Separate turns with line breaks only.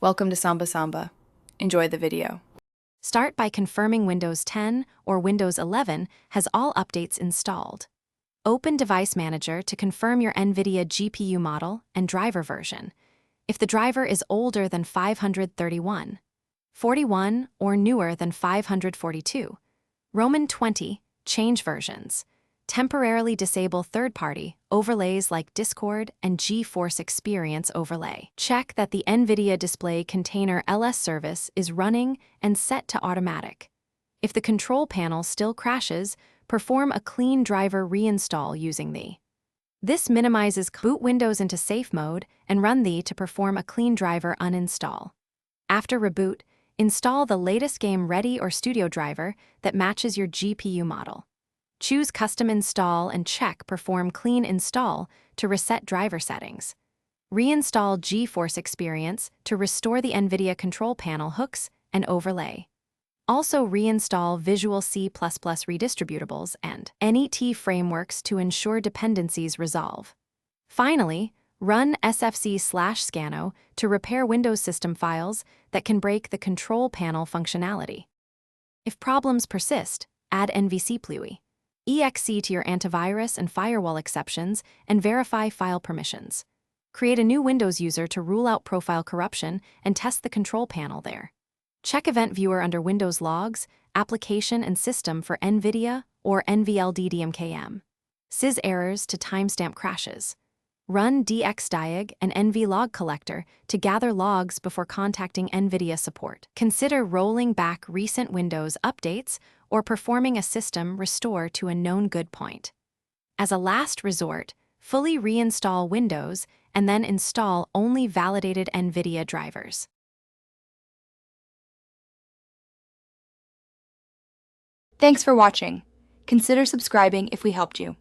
Welcome to Samba Samba. Enjoy the video.
Start by confirming Windows 10 or Windows 11 has all updates installed. Open Device Manager to confirm your Nvidia GPU model and driver version. If the driver is older than 531, 41, or newer than 542, Roman 20, change versions. Temporarily disable third-party overlays like Discord and GeForce Experience overlay. Check that the Nvidia Display Container LS service is running and set to automatic. If the control panel still crashes, perform a clean driver reinstall using the. This minimizes boot Windows into safe mode and run the to perform a clean driver uninstall. After reboot, install the latest game ready or studio driver that matches your GPU model. Choose Custom Install and check Perform Clean Install to reset driver settings. Reinstall GeForce Experience to restore the Nvidia Control Panel hooks and overlay. Also reinstall Visual C++ redistributables and NET frameworks to ensure dependencies resolve. Finally, run sfc/scano to repair Windows system files that can break the control panel functionality. If problems persist, add NVCPLUI. exe to your antivirus and firewall exceptions and verify file permissions. Create a new Windows user to rule out profile corruption and test the control panel there. Check Event Viewer under Windows Logs, Application and System for NVIDIA or NVLDDMKM. sys errors to timestamp crashes. Run dxdiag and nvlog collector to gather logs before contacting NVIDIA support. Consider rolling back recent Windows updates or performing a system restore to a known good point. As a last resort, fully reinstall Windows and then install only validated NVIDIA drivers.
Thanks for watching. Consider subscribing if we helped you.